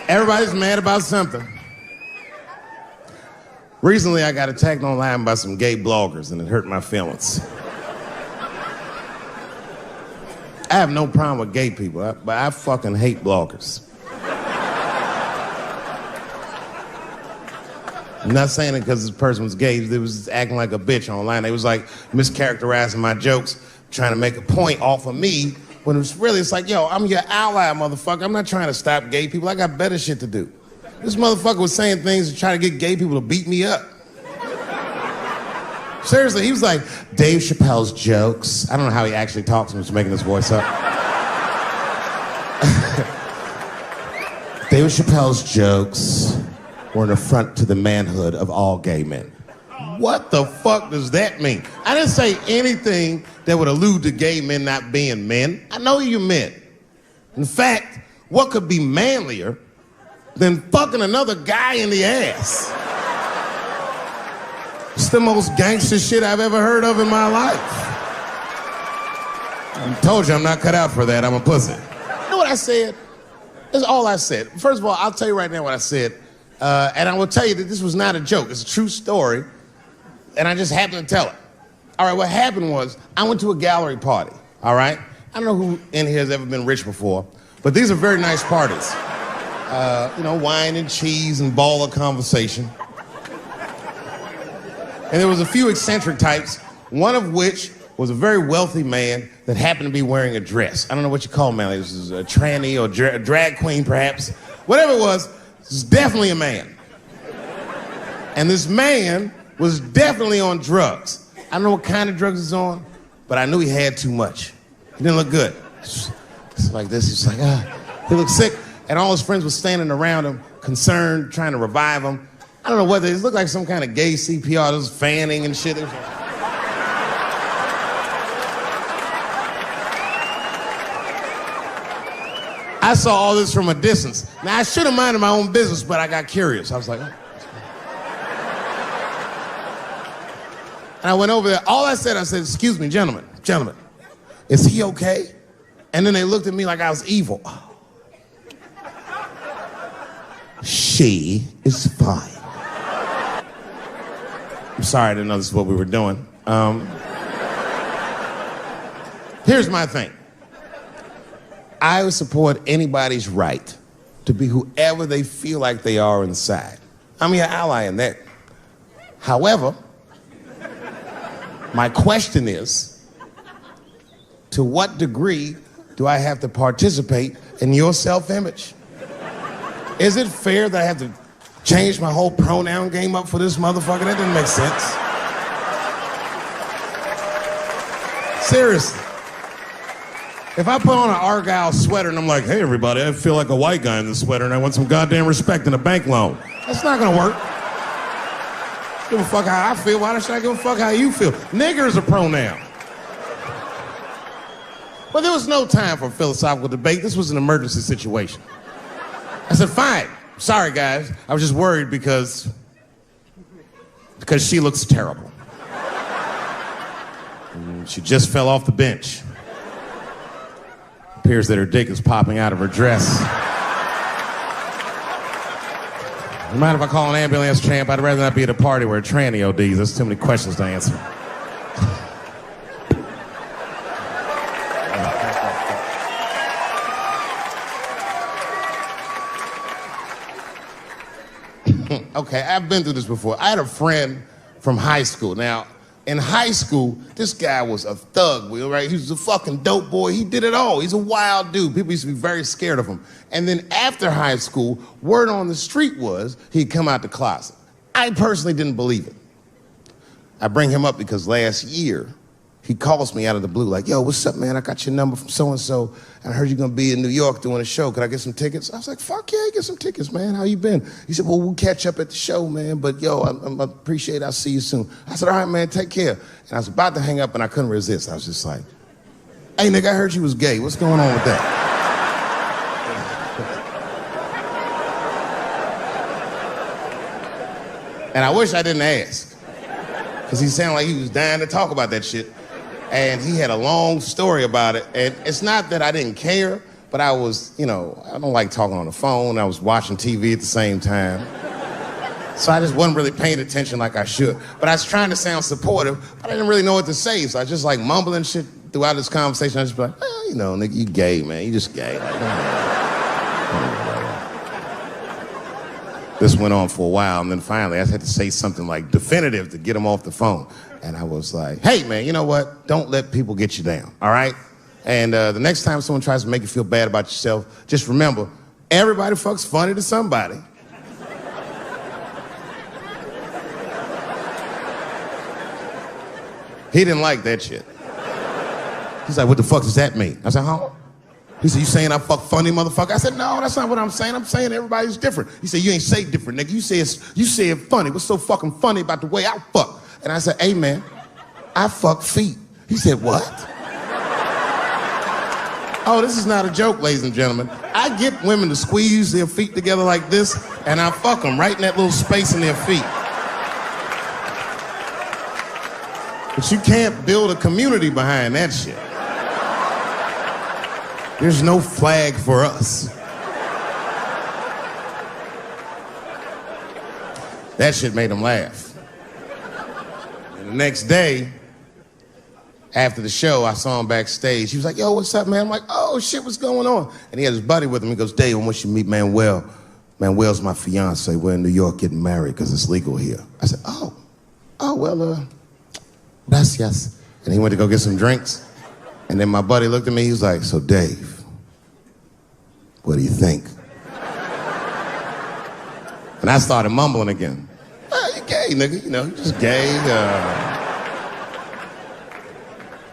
Everybody's mad about something. Recently, I got attacked online by some gay bloggers, and it hurt my feelings. I have no problem with gay people, but I fucking hate bloggers. I'm not saying it because this person was gay. They was acting like a bitch online. They was like mischaracterizing my jokes, trying to make a point off of me, when it was really, it's like, yo, I'm your ally, motherfucker. I'm not trying to stop gay people. I got better shit to do. This motherfucker was saying things to try to get gay people to beat me up. Seriously, he was like, Dave Chappelle's jokes. I don't know how he actually talks, I'm just making his voice up. Dave Chappelle's jokes were an affront to the manhood of all gay men. What the fuck does that mean? I didn't say anything that would allude to gay men not being men. I know you meant. In fact, what could be manlier than fucking another guy in the ass? It's the most gangster shit I've ever heard of in my life. I told you I'm not cut out for that. I'm a pussy. You know what I said? That's all I said. First of all, I'll tell you right now what I said. And I will tell you that this was not a joke. It's a true story. And I just happened to tell it. All right, what happened was I went to a gallery party, all right? I don't know who in here has ever been rich before, but these are very nice parties. You know, wine and cheese and baller conversation. And there was a few eccentric types, one of which was a very wealthy man that happened to be wearing a dress. I don't know what you call him, man. This is a tranny or a drag queen, perhaps. Whatever it was definitely a man. And this man was definitely on drugs. I don't know what kind of drugs he's on, but I knew he had too much. He didn't look good. It's like this, he's like, he looked sick. And all his friends were standing around him, concerned, trying to revive him. I don't know whether it looked like some kind of gay CPR. There was fanning and shit. I saw all this from a distance. Now, I should have minded my own business, but I got curious. I was like, oh. And I went over there. All I said, excuse me, gentlemen, is he okay? And then they looked at me like I was evil. She is fine. I'm sorry, I didn't know this is what we were doing. Here's my thing. I would support anybody's right to be whoever they feel like they are inside. I'm your ally in that. However, my question is, to what degree do I have to participate in your self-image? Is it fair that I have to change my whole pronoun game up for this motherfucker? That doesn't make sense. Seriously. If I put on an Argyle sweater and I'm like, hey everybody, I feel like a white guy in this sweater and I want some goddamn respect and a bank loan. That's not gonna work. Give a fuck how I feel. Why should I give a fuck how you feel? Nigger is a pronoun. But there was no time for philosophical debate. This was an emergency situation. I said, fine. Sorry, guys. I was just worried because she looks terrible. And she just fell off the bench. Appears that her dick is popping out of her dress. You mind if I call an ambulance, champ? I'd rather not be at a party where a tranny ODs. There's too many questions to answer. Okay, I've been through this before. I had a friend from high school. Now, in high school, this guy was a thug, right? He was a fucking dope boy. He did it all. He's a wild dude. People used to be very scared of him. And then after high school, word on the street was he'd come out the closet. I personally didn't believe it. I bring him up because last year, he calls me out of the blue like, yo, what's up, man? I got your number from so-and-so, and I heard you're gonna be in New York doing a show. Could I get some tickets? I was like, fuck yeah, get some tickets, man. How you been? He said, well, we'll catch up at the show, man, but yo, I appreciate it. I'll see you soon. I said, all right, man, take care. And I was about to hang up, and I couldn't resist. I was just like, hey, nigga, I heard you was gay. What's going on with that? And I wish I didn't ask, because he sounded like he was dying to talk about that shit. And he had a long story about it. And it's not that I didn't care, but I was, I don't like talking on the phone. I was watching TV at the same time. So I just wasn't really paying attention like I should. But I was trying to sound supportive, but I didn't really know what to say. So I was just like mumbling shit throughout this conversation. I was just like, well, nigga, you gay, man. You just gay. Like, This went on for a while, and then finally I had to say something like definitive to get him off the phone. And I was like, hey, man, you know what? Don't let people get you down, all right? And the next time someone tries to make you feel bad about yourself, just remember, everybody fucks funny to somebody. He didn't like that shit. He's like, what the fuck does that mean? I said, huh? He said, you saying I fuck funny, motherfucker? I said, no, that's not what I'm saying. I'm saying everybody's different. He said, you ain't say different, nigga. You say it funny. What's so fucking funny about the way I fuck? And I said, hey, man, I fuck feet. He said, what? Oh, this is not a joke, ladies and gentlemen. I get women to squeeze their feet together like this, and I fuck them right in that little space in their feet. But you can't build a community behind that shit. There's no flag for us. That shit made him laugh. And the next day, after the show, I saw him backstage. He was like, yo, what's up, man? I'm like, oh, shit, what's going on? And he had his buddy with him. He goes, Dave, I want you to meet Manuel. Manuel's my fiance. We're in New York getting married because it's legal here. I said, well, gracias. And he went to go get some drinks. And then my buddy looked at me, he was like, so Dave, what do you think? And I started mumbling again. You gay, nigga, you just gay.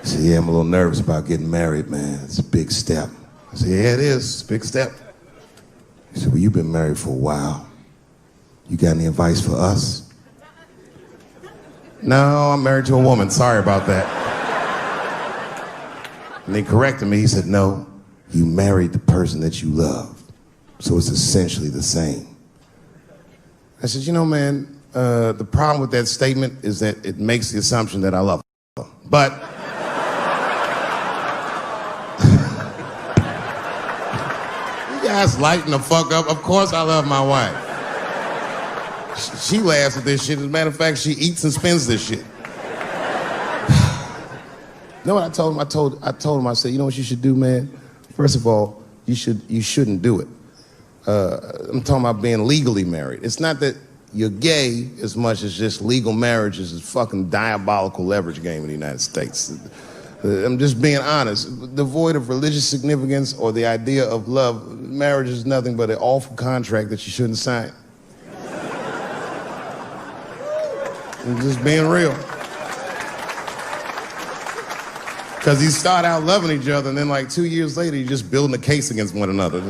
He said, yeah, I'm a little nervous about getting married, man. It's a big step. I said, yeah, it is, it's a big step. He said, well, you've been married for a while. You got any advice for us? No, I'm married to a woman, sorry about that. And he corrected me, he said, no, you married the person that you love. So it's essentially the same. I said, man, the problem with that statement is that it makes the assumption that I love her. But you guys lighten the fuck up. Of course I love my wife. She laughs at this shit. As a matter of fact, she eats and spends this shit. You know what I told him? I told him, I said, you know what you should do, man? First of all, you shouldn't do it. I'm talking about being legally married. It's not that you're gay as much as just legal marriage is a fucking diabolical leverage game in the United States. I'm just being honest. Devoid of religious significance or the idea of love, marriage is nothing but an awful contract that you shouldn't sign. I'm just being real. Because you start out loving each other, and then like 2 years later, you're just building a case against one another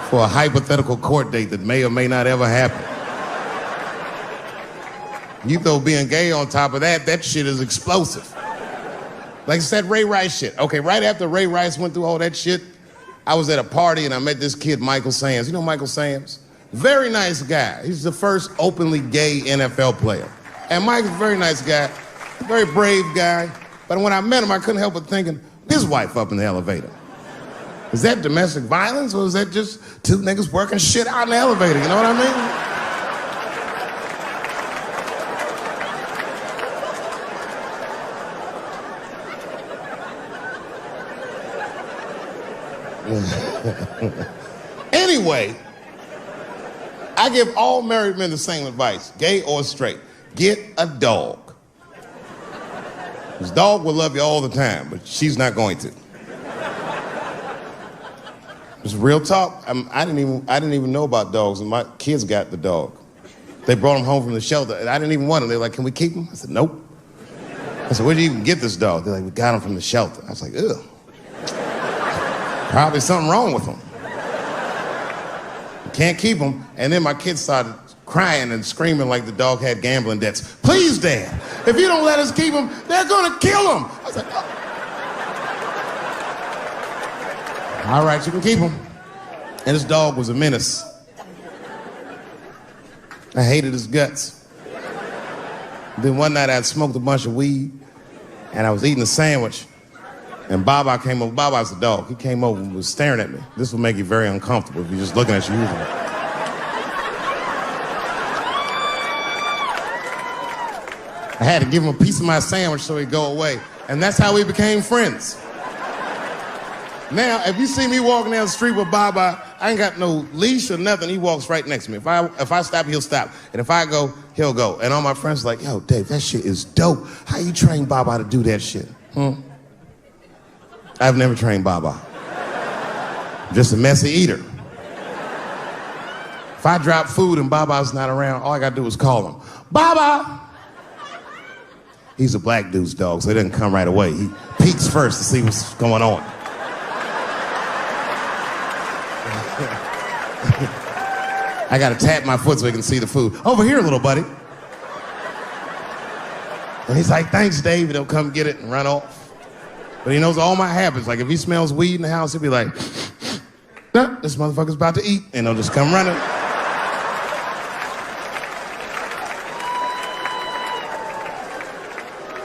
for a hypothetical court date that may or may not ever happen. You throw being gay on top of that, that shit is explosive. Like I said, Ray Rice shit. Okay, right after Ray Rice went through all that shit, I was at a party and I met this kid, Michael Sams. You know Michael Sams? Very nice guy. He's the first openly gay NFL player. And Mike's a very nice guy, very brave guy. But when I met him, I couldn't help but thinking, his wife up in the elevator. Is that domestic violence, or is that just two niggas working shit out in the elevator? You know what I mean? Anyway, I give all married men the same advice, gay or straight. Get a dog. His dog will love you all the time, but she's not going to. It's real talk. I didn't even know about dogs, and my kids got the dog. They brought him home from the shelter, and I didn't even want him. They're like, can we keep him? I said, nope. I said, where'd you even get this dog? They're like, we got him from the shelter. I was like, ugh. Probably something wrong with him. You can't keep him. And then my kids started crying and screaming like the dog had gambling debts. Please, Dad, if you don't let us keep him, they're gonna kill him. I was like, oh. All right, you can keep him. And this dog was a menace. I hated his guts. Then one night I'd smoked a bunch of weed and I was eating a sandwich And Baba came over. Baba's a dog. He came over and was staring at me. This will make you very uncomfortable if you're just looking at you usually. I had to give him a piece of my sandwich so he'd go away. And that's how we became friends. Now, if you see me walking down the street with Baba, I ain't got no leash or nothing. He walks right next to me. If I stop, he'll stop. And if I go, he'll go. And all my friends are like, yo, Dave, that shit is dope. How you train Baba to do that shit? I've never trained Baba. I'm just a messy eater. If I drop food and Baba's not around, all I gotta do is call him. Baba! He's a black dude's dog, so he doesn't come right away. He peeks first to see what's going on. I gotta tap my foot so he can see the food. Over here, little buddy. And he's like, thanks, Dave. He'll come get it and run off. But he knows all my habits. Like, if he smells weed in the house, he'll be like, nah, this motherfucker's about to eat. And he'll just come running.